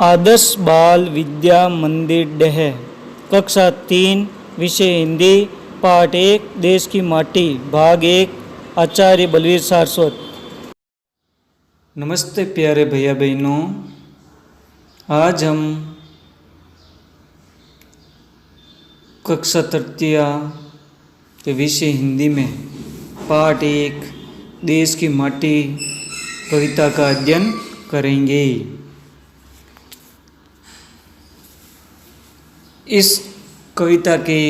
आदर्श बाल विद्या मंदिर डह कक्षा 3 विषय हिंदी पाठ 1 देश की माटी भाग 1 आचार्य बलवीर सारस्वत। नमस्ते प्यारे भैया बहनों, आज हम कक्षा तृतीया के विषय हिंदी में पाठ 1 देश की माटी कविता का अध्ययन करेंगे। इस कविता के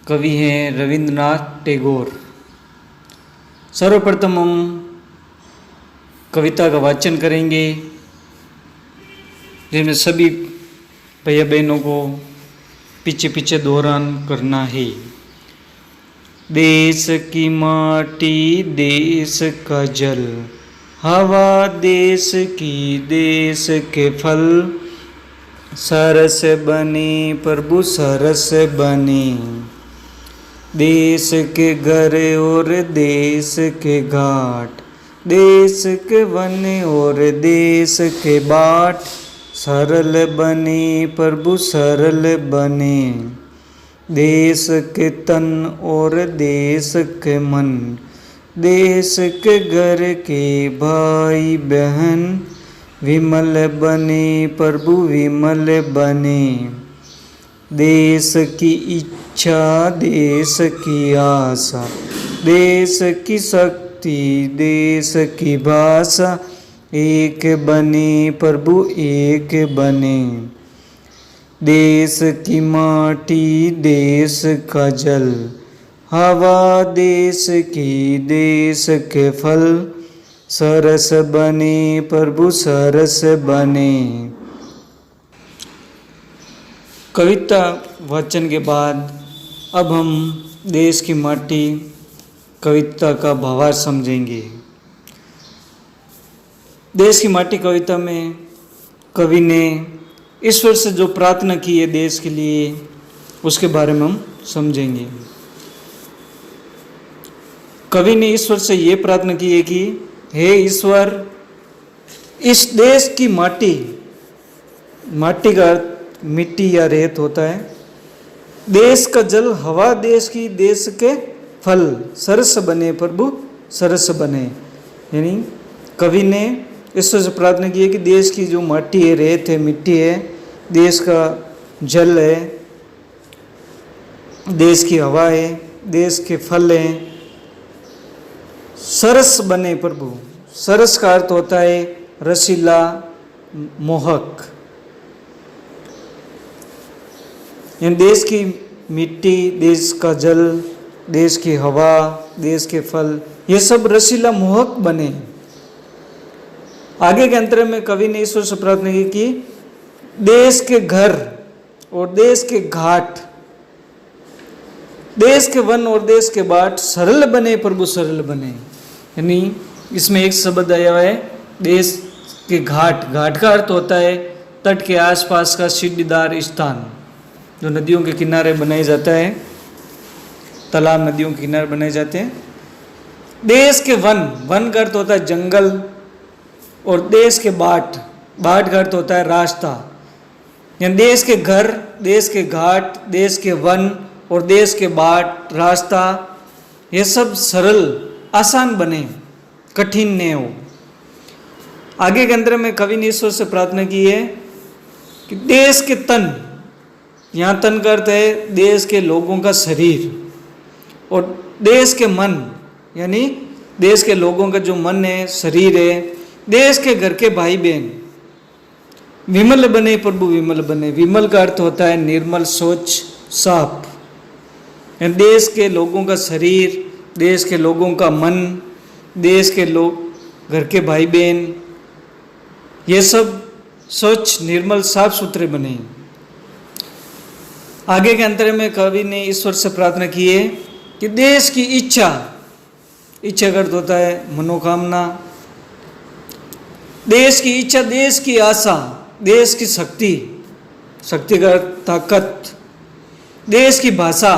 कवि हैं रविंद्रनाथ टैगोर। सर्वप्रथम हम कविता का वाचन करेंगे, जिसमें सभी भैया बहनों को पीछे पीछे दोहरान करना है। देश की माटी, देश का जल, हवा देश की, देश के फल, सरस बने प्रभु सरस बने। देश के घर और देश के घाट, देश के वन और देश के बाट, सरल बने प्रभु सरल बने। देश के तन और देश के मन, देश के घर के भाई बहन, विमल बने प्रभु विमल बने। देश की इच्छा, देश की आशा, देश की शक्ति, देश की भाषा, एक बने प्रभु एक बने। देश की माटी, देश का जल, हवा देश की, देश के फल, सरस बने प्रभु सरस बने। कविता वाचन के बाद अब हम देश की माटी कविता का भावार्थ समझेंगे। देश की माटी कविता में कवि ने ईश्वर से जो प्रार्थना की है देश के लिए, उसके बारे में हम समझेंगे। कवि ने ईश्वर से ये प्रार्थना की है कि हे ईश्वर, इस देश की माटी, माटी का अर्थ मिट्टी या रेत होता है, देश का जल, हवा देश की, देश के फल, सरस बने प्रभु सरस बने। यानी कवि ने ईश्वर से प्रार्थना की है कि देश की जो माटी है, रेत है, मिट्टी है, देश का जल है, देश की हवा है, देश के फल हैं, सरस बने प्रभु। सरस का अर्थ होता है रसीला, मोहक। यानी देश की मिट्टी, देश का जल, देश की हवा, देश के फल, ये सब रसीला मोहक बने। आगे के अंतर में कवि ने ईश्वर से प्रार्थना की कि देश के घर और देश के घाट, देश के वन और देश के बाट, सरल बने प्रभु सरल बने। यानी इसमें एक शब्द आया है देश के घाट। घाट का अर्थ होता है तट के आसपास का सीढ़ीदार स्थान, जो नदियों के किनारे बनाया जाता है, तालाब नदियों के किनारे बनाए जाते हैं। देश के वन, वन का अर्थ होता है जंगल, और देश के बाट, बाट का अर्थ होता है रास्ता। यानी देश के घर, देश के घाट, देश के वन और देश के बाट, रास्ता, ये सब सरल आसान बने, कठिन न हो। आगे के अंतर में कवि ने ईश्वर से प्रार्थना की है कि देश के तन, यहाँ तन का अर्थ है देश के लोगों का शरीर, और देश के मन, यानी देश के लोगों का जो मन है, शरीर है, देश के घर के भाई बहन, विमल बने प्रभु विमल बने। विमल का अर्थ होता है निर्मल, स्वच्छ, साफ। यानी देश के लोगों का शरीर, देश के लोगों का मन, देश के लोग, घर के भाई बहन, ये सब स्वच्छ, निर्मल, साफ सुथरे बने। आगे के अंतर में कवि ने ईश्वर से प्रार्थना की है कि देश की इच्छा, इच्छा का अर्थ होता है मनोकामना, देश की इच्छा, देश की आशा, देश की शक्ति, शक्ति का अर्थ ताकत, देश की भाषा,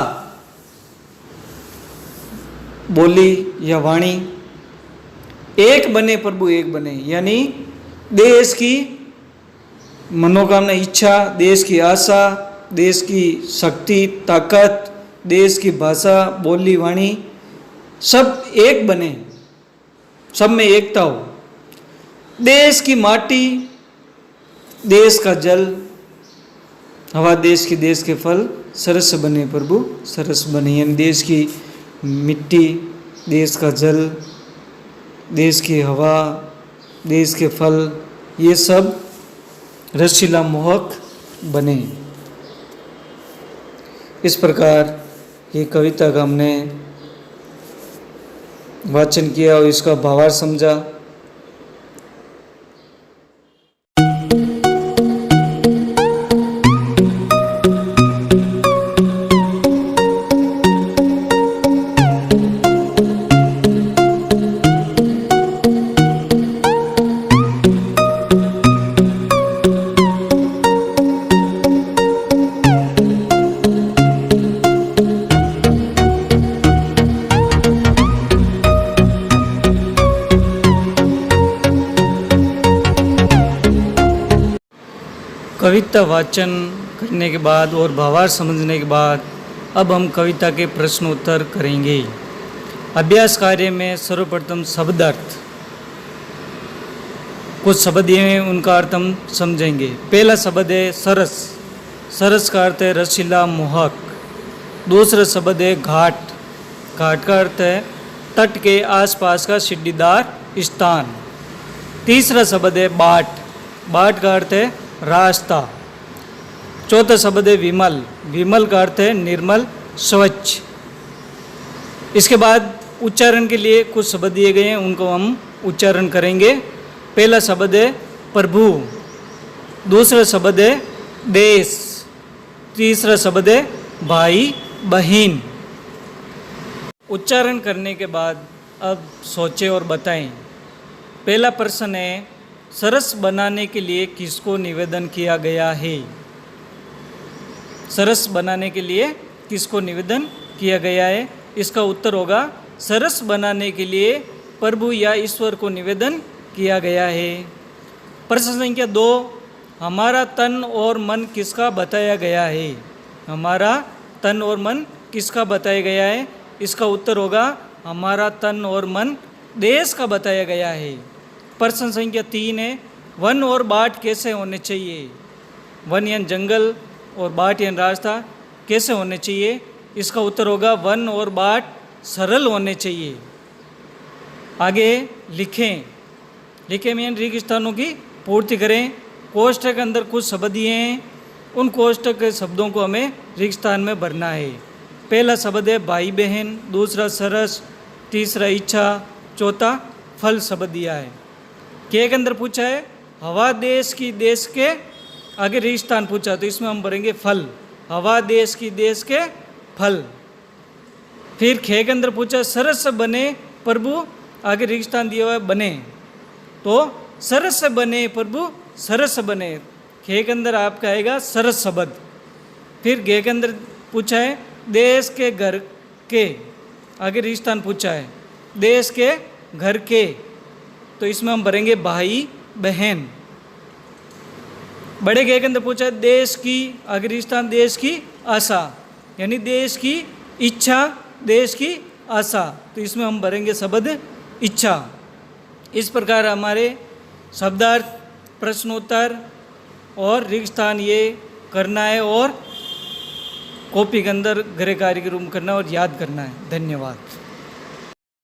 बोली या वाणी, एक बने प्रभु एक बने। यानी देश की मनोकामना इच्छा, देश की आशा, देश की शक्ति ताकत, देश की भाषा बोली वाणी सब एक बने, सब में एकता हो। देश की माटी, देश का जल, हवा देश की, देश के फल सरस बने प्रभु सरस बने। यानी देश की मिट्टी, देश का जल, देश की हवा, देश के फल, ये सब रसीला मोहक बने। इस प्रकार ये कविता का हमने वाचन किया और इसका भावार्थ समझा। कविता वाचन करने के बाद और भावार्थ समझने के बाद अब हम कविता के प्रश्न उत्तर करेंगे। अभ्यास कार्य में सर्वप्रथम शब्दार्थ, कुछ शब्द ये हैं उनका अर्थ हम समझेंगे। पहला शब्द है सरस, सरस का अर्थ है रसीला मोहक। दूसरा शब्द है घाट, घाट का अर्थ है तट के आसपास का सीढ़ीदार स्थान। तीसरा शब्द है बाट, बाट का अर्थ है रास्ता। चौथा शब्द है विमल, विमल का अर्थ है निर्मल स्वच्छ। इसके बाद उच्चारण के लिए कुछ शब्द दिए गए हैं, उनको हम उच्चारण करेंगे। पहला शब्द है प्रभु, दूसरा शब्द है देश, तीसरा शब्द है भाई बहन। उच्चारण करने के बाद अब सोचें और बताएं। पहला प्रश्न है सरस बनाने के लिए किसको निवेदन किया गया है? सरस बनाने के लिए किसको निवेदन किया गया है? इसका उत्तर होगा सरस बनाने के लिए प्रभु या ईश्वर को निवेदन किया गया है। प्रश्न संख्या 2, हमारा तन और मन किसका बताया गया है? हमारा तन और मन किसका बताया गया है? इसका उत्तर होगा हमारा तन और मन देश का बताया गया है। प्रश्न संख्या 3 है वन और बाट कैसे होने चाहिए? वन यानी जंगल और बाट यानी रास्ता कैसे होने चाहिए? इसका उत्तर होगा वन और बाट सरल होने चाहिए। आगे लिखें, लिखें में रिक्त स्थानों की पूर्ति करें। कोष्ठक के अंदर कुछ शब्द दिए हैं, उन कोष्ठक के शब्दों को हमें रिक्त स्थान में भरना है। पहला शब्द है भाई बहन, दूसरा सरस, तीसरा इच्छा, चौथा फल शब्द दिया है। के अंदर पूछा है हवा देश की, देश के आगे रिक्त स्थान पूछा तो इसमें हम भरेंगे फल, हवा देश की, देश के फल। फिर खे के अंदर पूछा सरस बने प्रभु, आगे रिक्त स्थान दिया हुआ है बने, तो सरस बने प्रभु सरस बने। खे के अंदर आपका आएगा सरस शब्द। फिर गे के अंदर पूछा है देश के घर के, आगे रिक्त स्थान पूछा है देश के घर के, तो इसमें हम भरेंगे भाई बहन। बड़े गे के अंदर पूछा है देश की, आगे रिक्त स्थान देश की आशा, यानी देश की इच्छा, देश की आशा, तो इसमें हम भरेंगे शब्द इच्छा। इस प्रकार हमारे शब्दार्थ, प्रश्नोत्तर और रिक्त स्थान ये करना है और कॉपी के अंदर गृह कार्य के रूप में करना और याद करना है। धन्यवाद।